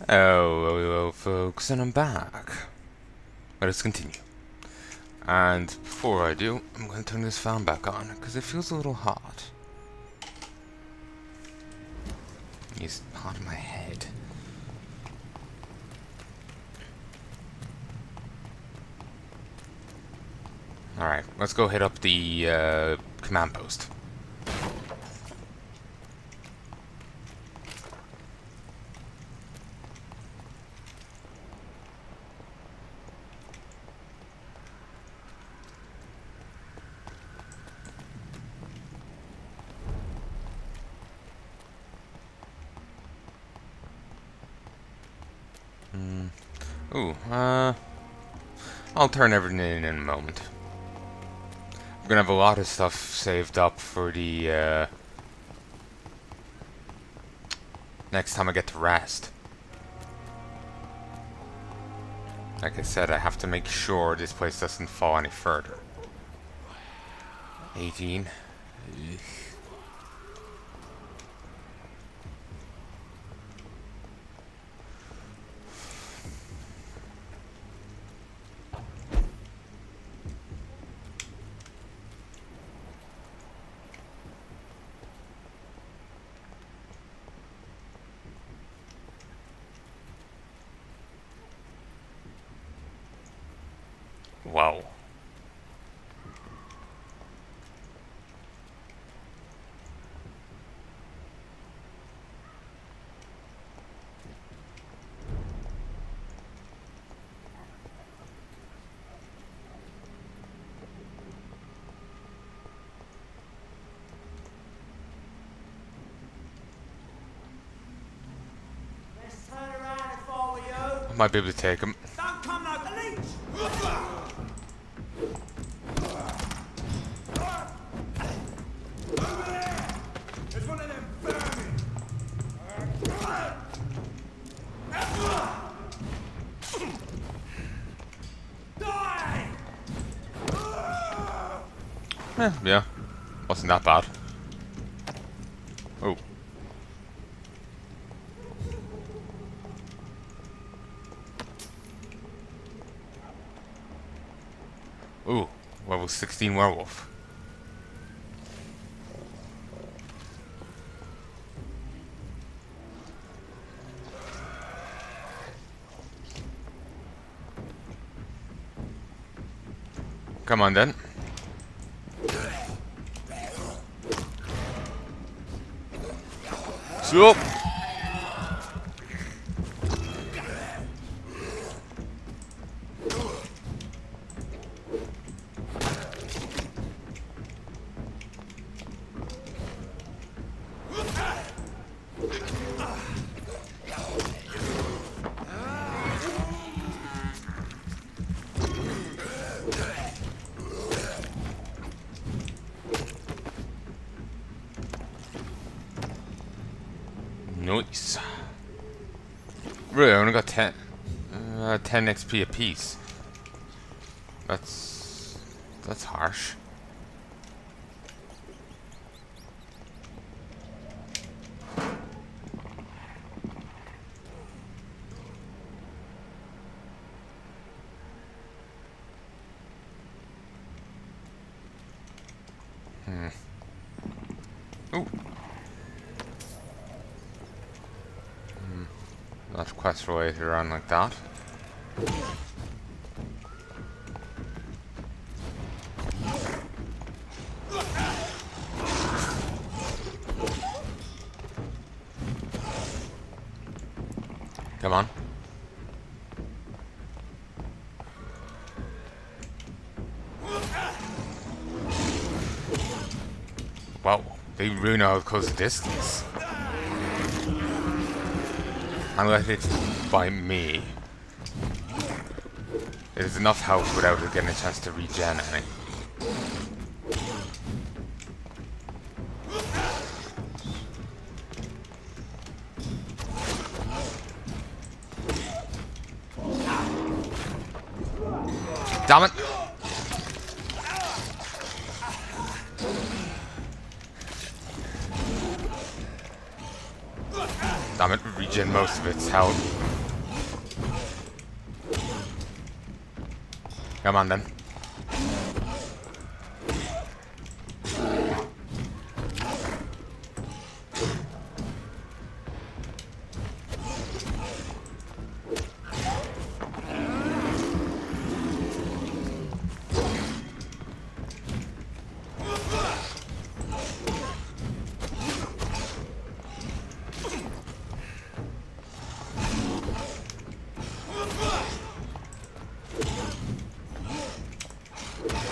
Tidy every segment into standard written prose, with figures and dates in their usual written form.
Hello, folks, and I'm back. Let us continue. And before I do, I'm going to turn this fan back on, because it feels a little hot. It's hot in my head. Alright, let's go hit up the command post. I'll turn everything in a moment. We're gonna have a lot of stuff saved up for the next time I get to rest. Like I said, I have to make sure this place doesn't fall any further. 18. Ugh. Wow. I might be able to take him. Don't come like a leech! Over there! There's one of them vermin! Die! Yeah. Wasn't that bad. Oh. Ooh, level 16 werewolf. Come on then. So. Nice. Really, I only got 10 XP apiece. That's harsh. Ooh. Not quest related around like that. Come on. Wow, they really know how to close the distance. Unless it's by me. It is enough health without it getting a chance to regen any. Damn it! Damn it, regen. regen most of its health. Come on then.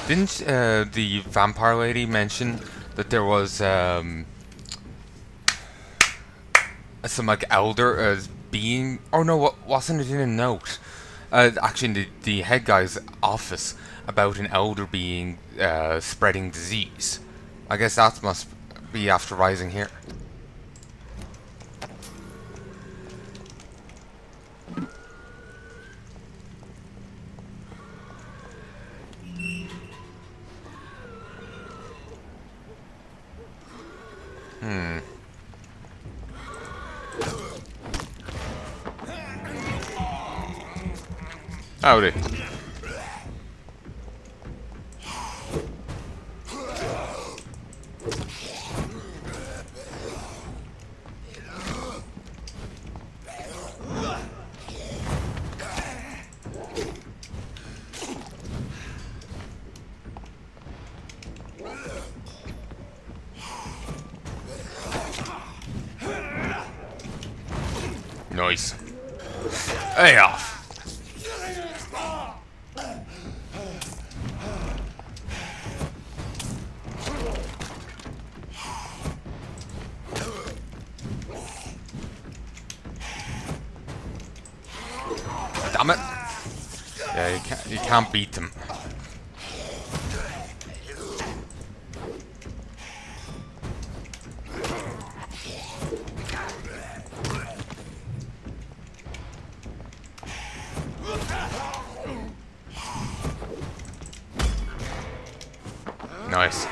Didn't the vampire lady mention that there was some like elder being? Oh no, wasn't it in a note? Actually, in the head guy's office about an elder being spreading disease. I guess that must be after rising here. Howdy. Nice. Hey off. Damn it. Yeah, you can't beat them. Nice.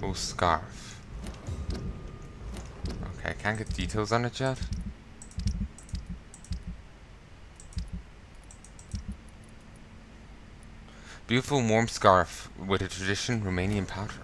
Oh, scarf. Okay, can't get details on it yet. Beautiful warm scarf with a traditional Romanian pattern.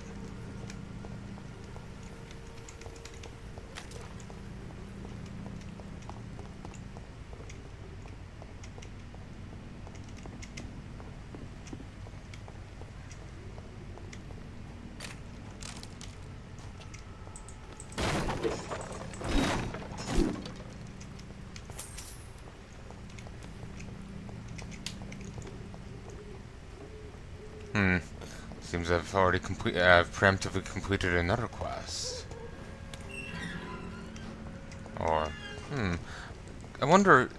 Seems I've already preemptively completed another quest. Or, I wonder,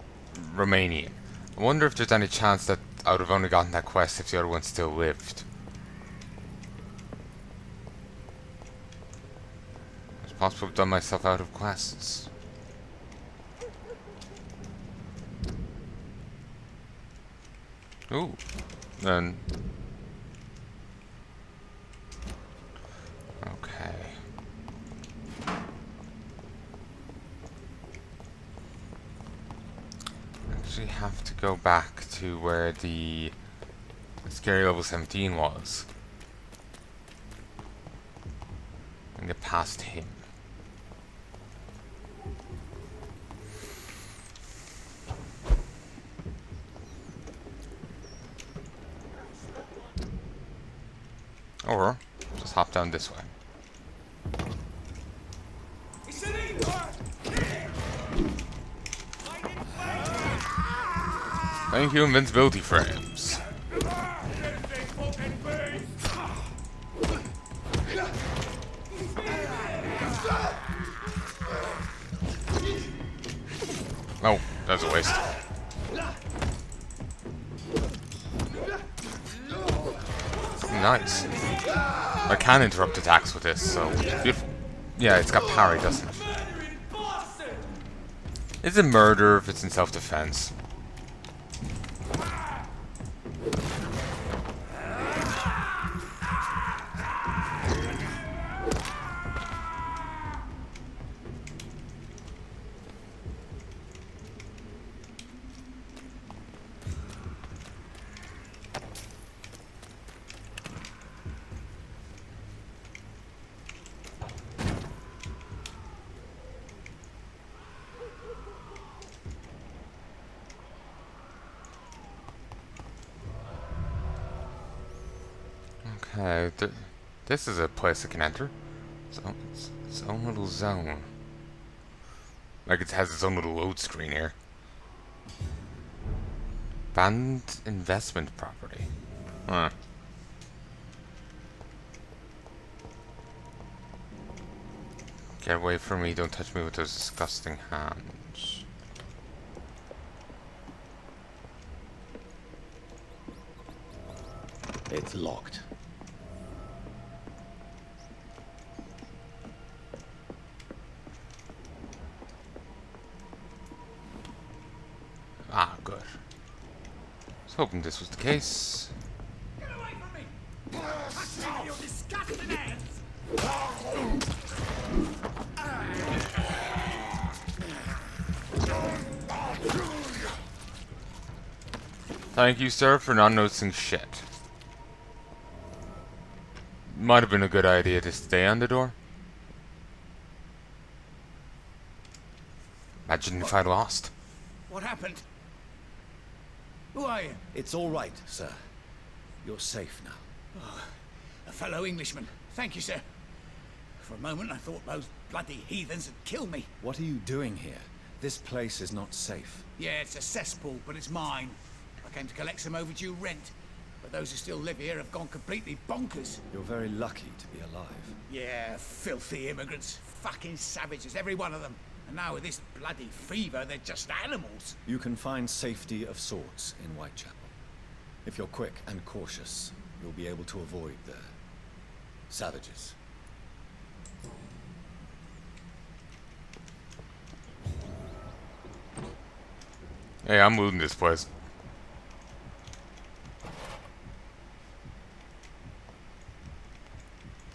Romania. I wonder if there's any chance that I would have only gotten that quest if the other one still lived. It's possible I've done myself out of quests. Ooh, then. Okay. Actually have to go back to where the scary level 17 was and get past him. Or just hop down this way. Thank you, invincibility frames. Oh, that's a waste. Nice. I can interrupt attacks with this, so beautiful. Yeah, it's got parry, doesn't it? It's a murder if it's in self-defense. This is a place I can enter. It's its own little zone. Like it has its own little load screen here. Banned investment property. Huh. Get away from me, don't touch me with those disgusting hands. It's locked. Ah, good. I was hoping this was the case. Get away from me! Touch me with your disgusting hands! Thank you, sir, for not noticing shit. Might have been a good idea to stay on the door. Imagine if I lost. What happened? Who are you? It's all right, sir. You're safe now. A fellow Englishman. Thank you, sir. For a moment I thought those bloody heathens had killed me. What are you doing here? This place is not safe. Yeah, it's a cesspool, but it's mine. I came to collect some overdue rent. But those who still live here have gone completely bonkers. You're very lucky to be alive. Yeah, filthy immigrants. Fucking savages, every one of them. And now with this bloody fever, they're just animals. You can find safety of sorts in Whitechapel. If you're quick and cautious, you'll be able to avoid the savages. Hey, I'm looting this place.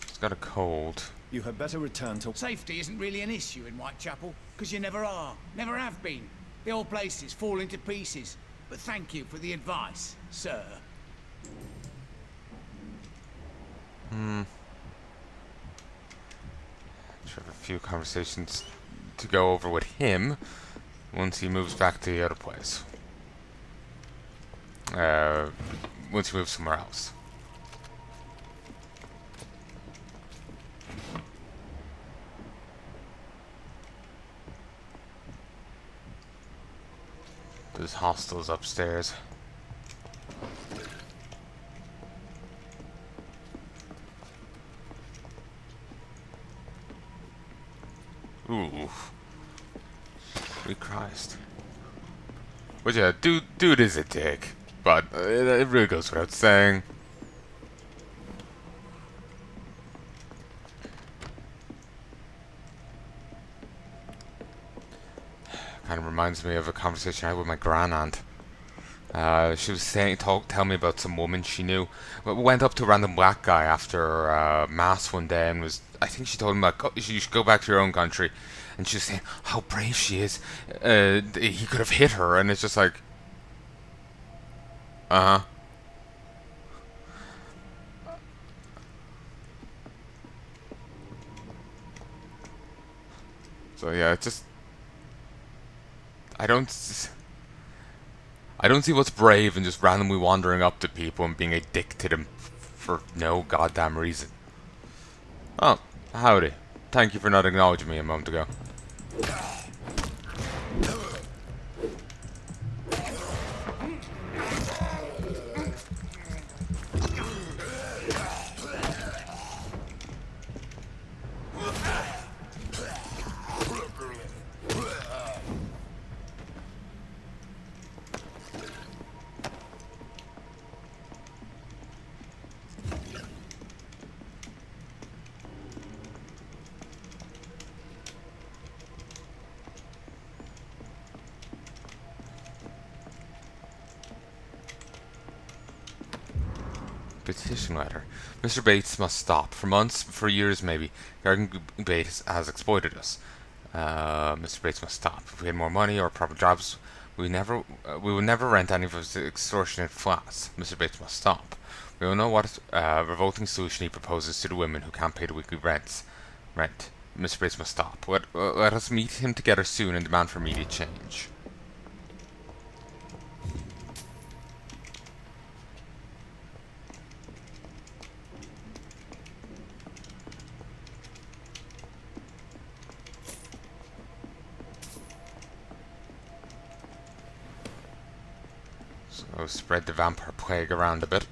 It's got a cold. You had better return to... Safety isn't really an issue in Whitechapel, because you never are. Never have been. The old place is falling to pieces. But thank you for the advice, sir. Should have a few conversations to go over with him once he moves back to the other place. Once he moves somewhere else. There's hostels upstairs. Ooh. Sweet Christ. But yeah, dude is a dick. But it really goes without saying. Kind of reminds me of a conversation I had with my grandaunt. She was tell me about some woman she knew. Went up to a random black guy after mass one day and I think she told him like, you should go back to your own country. And she was saying how brave she is. He could have hit her, and it's just like, uh-huh. So yeah, it's just, I don't see what's brave in just randomly wandering up to people and being a dick to them for no goddamn reason. Oh, howdy. Thank you for not acknowledging me a moment ago. Petition letter. Mr. Bates must stop. For months, for years maybe, Garden Bates has exploited us. Mr. Bates must stop. If we had more money or proper jobs, we would never rent any of his extortionate flats. Mr. Bates must stop. We will know what revolting solution he proposes to the women who can't pay the weekly rent. Mr. Bates must stop. Let us meet him together soon and demand for immediate change. So spread the vampire plague around a bit.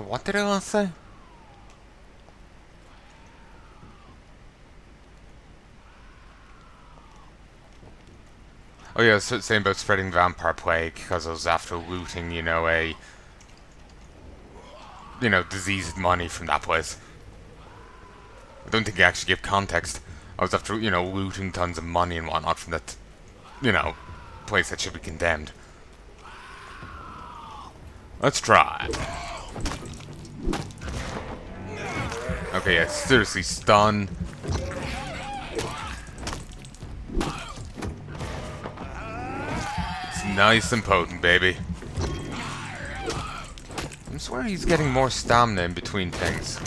What did I last say? Oh yeah, so saying about spreading vampire plague because I was after looting, diseased money from that place. I don't think I actually give context. I was after, looting tons of money and whatnot from that, place that should be condemned. Let's try. Okay, yeah, seriously, stun. It's nice and potent, baby. I swear he's getting more stamina in between things.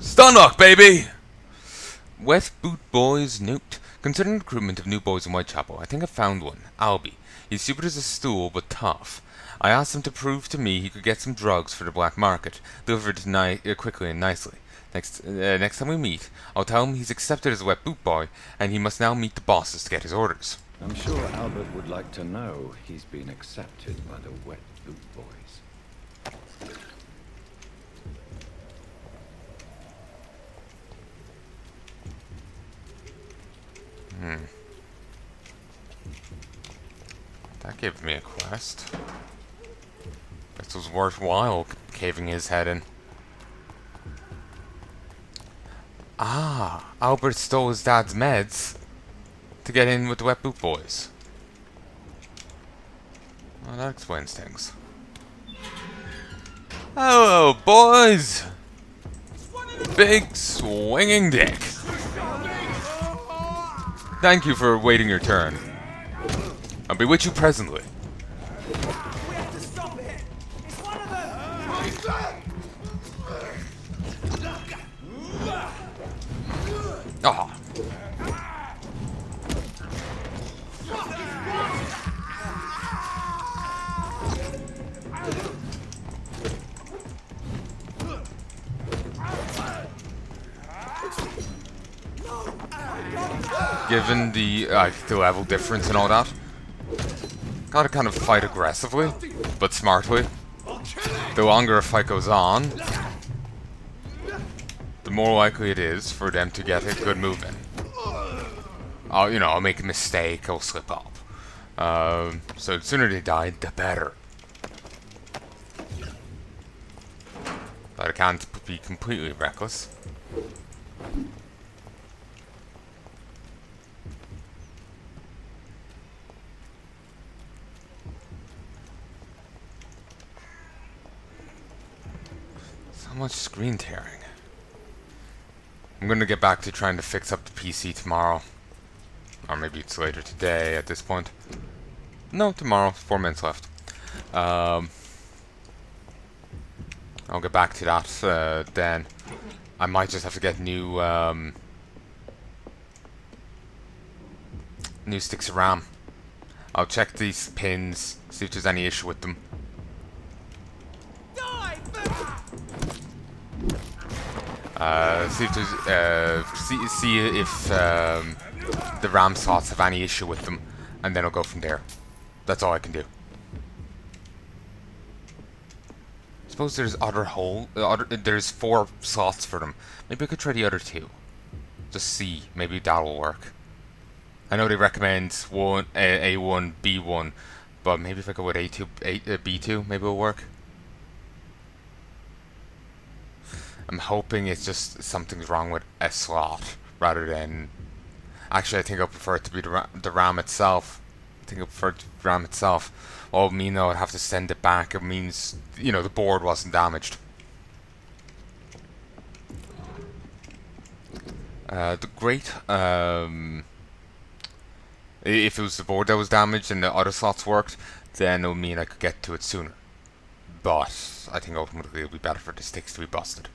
Stun lock, baby! Wet Boot Boys nuked. Considering recruitment of new boys in Whitechapel, I think I found one. Albie. He's stupid as a stool, but tough. I asked him to prove to me he could get some drugs for the black market, delivered quickly and nicely. Next time we meet, I'll tell him he's accepted as a Wet Boot Boy, and he must now meet the bosses to get his orders. I'm sure Albert would like to know he's been accepted by the Wet Boot Boys. That gave me a quest. This was worthwhile caving his head in. Ah, Albert stole his dad's meds to get in with the Wet Boot Boys. Well, that explains things. Hello, boys! Big swinging dick. Thank you for waiting your turn. I'll be with you presently. We have to stop it! It's one of them! Ah. Given the level difference and all that, gotta kind of fight aggressively, but smartly. The longer a fight goes on, the more likely it is for them to get a good move in. I'll make a mistake, I'll slip up. So the sooner they die, the better. But I can't be completely reckless. So much screen tearing. I'm gonna get back to trying to fix up the PC tomorrow. Or maybe it's later today at this point. No, tomorrow. 4 minutes left. I'll get back to that then. I might just have to get new new sticks of RAM. I'll check these pins, see if there's any issue with them. See if there's see if the RAM slots have any issue with them, and then I'll go from there. That's all I can do. Suppose there's there's 4 slots for them. Maybe I could try the other 2. Just see, maybe that'll work. I know they recommend A1, B1, but maybe if I go with B2, maybe it'll work. I'm hoping it's just something's wrong with a slot rather than. Actually, I think I prefer it to be the RAM itself. I think I prefer it to be the RAM itself. Well, me though, I'd have to send it back. It means, the board wasn't damaged. The great, if it was the board that was damaged and the other slots worked, then it would mean I could get to it sooner. But I think ultimately it would be better for the sticks to be busted.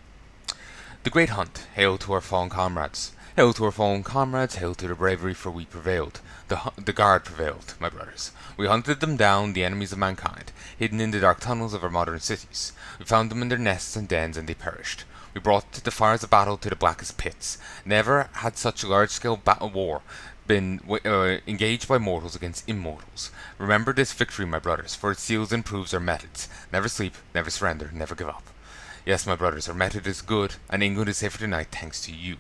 The Great Hunt. Hail to our fallen comrades. Hail to our fallen comrades, hail to their bravery, for we prevailed. The Guard prevailed, my brothers. We hunted them down, the enemies of mankind, hidden in the dark tunnels of our modern cities. We found them in their nests and dens, and they perished. We brought the fires of battle to the blackest pits. Never had such a large-scale war been engaged by mortals against immortals. Remember this victory, my brothers, for it seals and proves our methods. Never sleep, never surrender, never give up. Yes, my brothers, our method is good, and England is safer tonight thanks to you.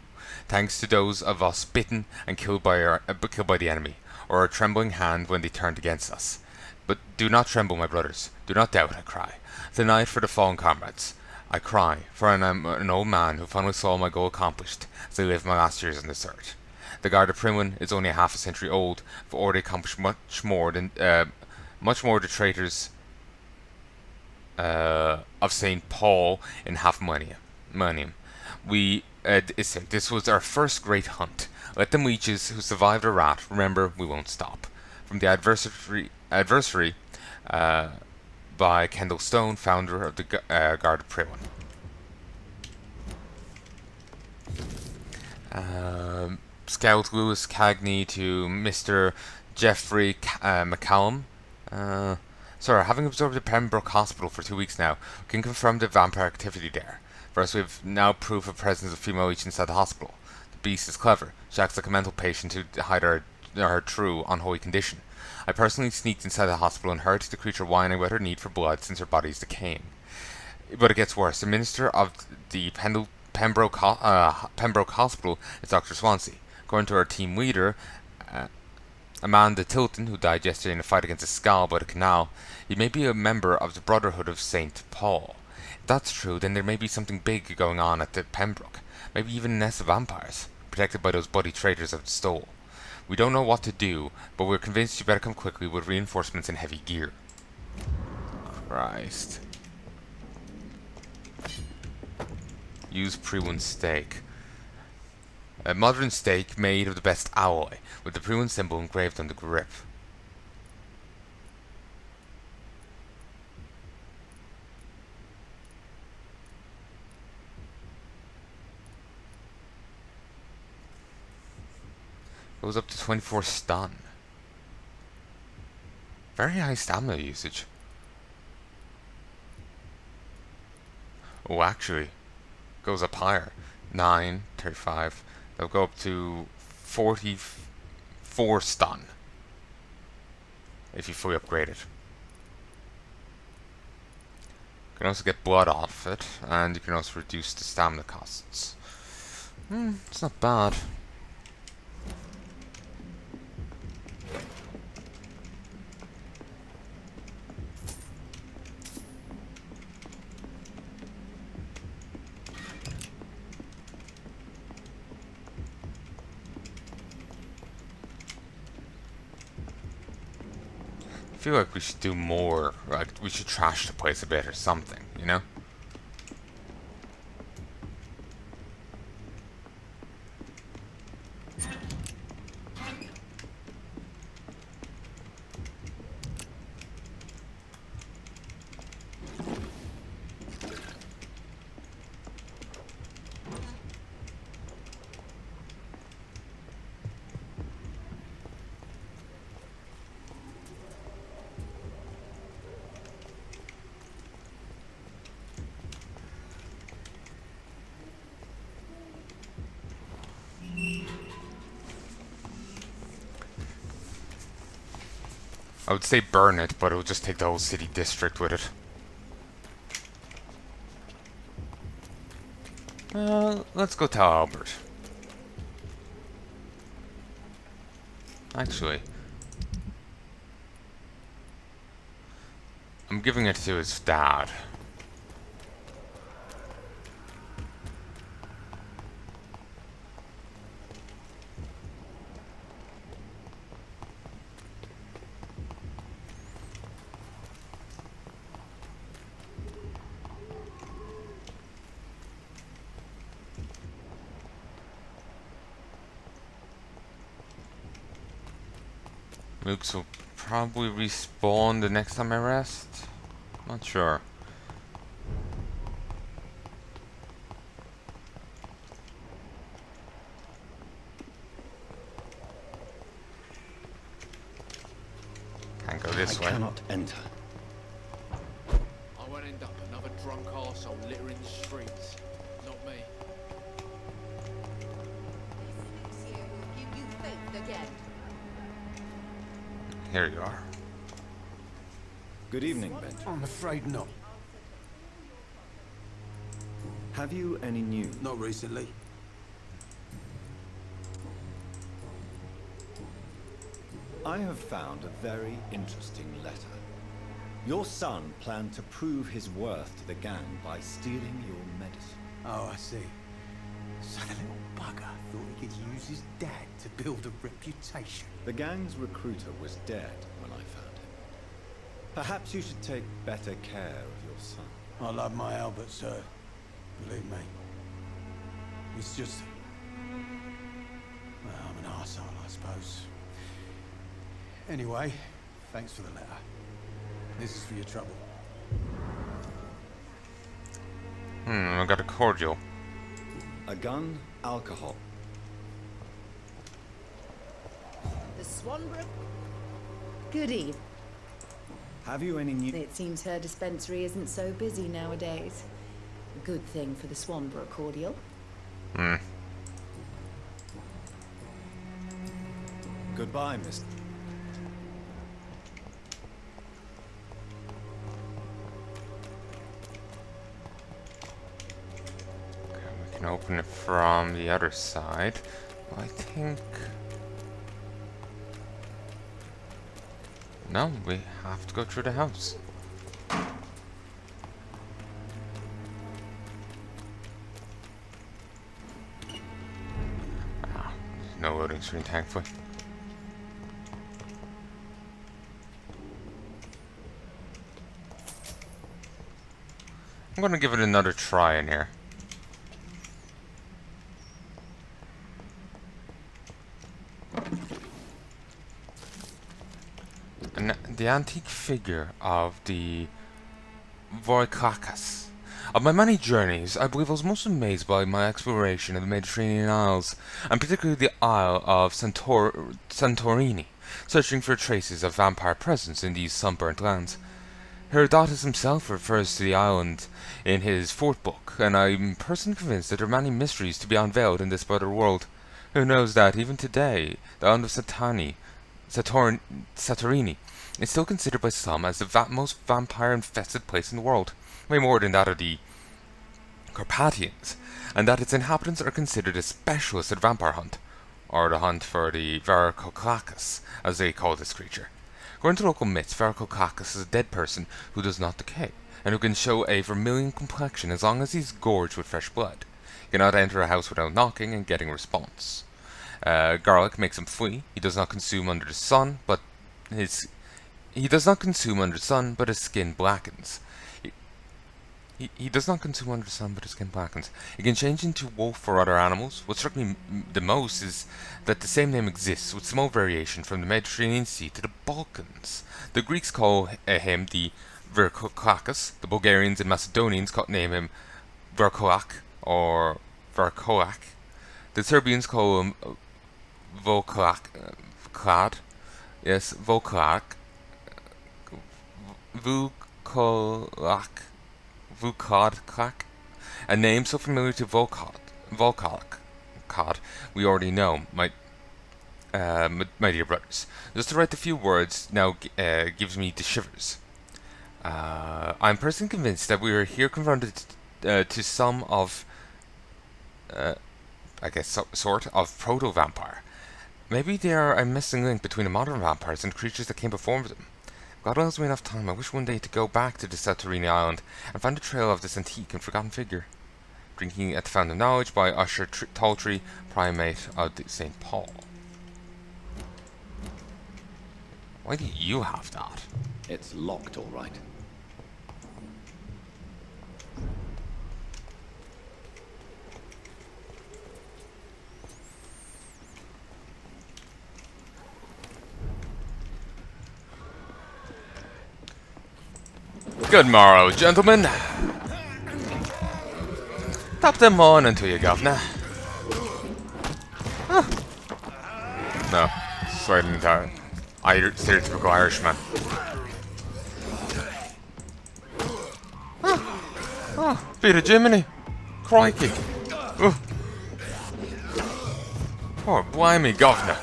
Thanks to those of us bitten and killed by the enemy, or our trembling hand when they turned against us. But do not tremble, my brothers. Do not doubt, I cry. Tonight for the fallen comrades. I cry, for I am an old man who finally saw my goal accomplished as I lived my last years in the search. The Guard of Primwin is only half a century old, but already accomplished much more the traitors of St. Paul in half millennium. This was our first great hunt. Let them leeches who survived a rat remember we won't stop. From the adversary by Kendall Stone, founder of the Guard of Primwin. Scout Lewis Cagney to Mr. Jeffrey McCallum. Sir, having observed the Pembroke Hospital for 2 weeks now, we can confirm the vampire activity there. First, we have now proof of presence of female leech inside the hospital. The beast is clever. She acts like a mental patient to hide her true, unholy condition. I personally sneaked inside the hospital and heard the creature whining about her need for blood since her body is decaying. But it gets worse. The minister of the Pembroke Hospital is Dr. Swansea. According to our team leader, Amanda Tilton, who died yesterday in a fight against a skull by the canal, he may be a member of the Brotherhood of St. Paul. If that's true, then there may be something big going on at the Pembroke. Maybe even a nest of vampires, protected by those bloody traitors of the Stole. We don't know what to do, but we're convinced you better come quickly with reinforcements and heavy gear. Christ. Use pre-won steak. A modern steak made of the best alloy, with the pre-won symbol engraved on the grip. Goes up to 24 stun. Very high stamina usage. Oh, actually, goes up higher. 9, 35. They'll go up to 44 stun if you fully upgrade it. You can also get blood off it, and you can also reduce the stamina costs. It's not bad. I feel like we should do more. Like, we should trash the place a bit or something, you know? I would say burn it, but it would just take the whole city district with it. Let's go tell Albert. Actually, I'm giving it to his dad. Mooks will probably respawn the next time I rest. Not sure. Can't go this way. I cannot enter. I won't end up another drunk arsehole littering the streets. Not me. This elixir will give you faith again. Here you are. Good evening, Benjamin. I'm afraid not. Have you any news? Not recently. I have found a very interesting letter. Your son planned to prove his worth to the gang by stealing your medicine. Oh, I see. So the little bugger thought he could use his dad to build a reputation. The gang's recruiter was dead when I found him. Perhaps you should take better care of your son. I love my Albert, sir. Believe me. It's just... well, I'm an arsehole, I suppose. Anyway, thanks for the letter. This is for your trouble. I got a cordial. A gun, alcohol. The Swanbrook? Good eve. Have you any news? It seems her dispensary isn't so busy nowadays. A good thing for the Swanbrook cordial. Goodbye, Miss. We can open it from the other side. I think... no, we have to go through the house. Ah, no loading screen, thankfully. I'm gonna give it another try in here. And the antique figure of the Voikakas. Of my many journeys, I believe I was most amazed by my exploration of the Mediterranean Isles, and particularly the Isle of Santorini, searching for traces of vampire presence in these sunburnt lands. Herodotus himself refers to the island in his fourth book, and I'm personally convinced that there are many mysteries to be unveiled in this other world. Who knows that, even today, the island of Santorini is still considered by some as the most vampire-infested place in the world, way more than that of the Carpathians, and that its inhabitants are considered as specialists at vampire hunt, or the hunt for the Varicoclacus, as they call this creature. According to local myths, Varicoclacus is a dead person who does not decay, and who can show a vermilion complexion as long as he's gorged with fresh blood. He cannot enter a house without knocking and getting a response. Garlic makes him flee. He does not consume under the sun, but his skin blackens. He does not consume under the sun, but his skin blackens. He can change into wolf or other animals. What struck me the most is that the same name exists, with small variation from the Mediterranean Sea to the Balkans. The Greeks call him the Verkoklakos. The Bulgarians and Macedonians name him Verkolak or Verkolak. The Serbians call him Voklak. Yes, Voklak. Vukodklak, a name so familiar to Volkalk, we already know, my dear brothers. Just to write a few words now gives me the shivers. I'm personally convinced that we are here confronted to some of, sort of proto-vampire. Maybe they are a missing link between the modern vampires and the creatures that came before them. God allows me enough time, I wish one day to go back to the Santorini island and find a trail of this antique and forgotten figure. Drinking at the Fountain of Knowledge by Usher Talltree, Primate of St. Paul. Why do you have that? It's locked, all right. Good morrow, gentlemen. Top them on into you, governor. Huh. No, sorry, stereotypical Irishman. Oh, bit of Jiminy. Crikey. Oh, blimey, governor.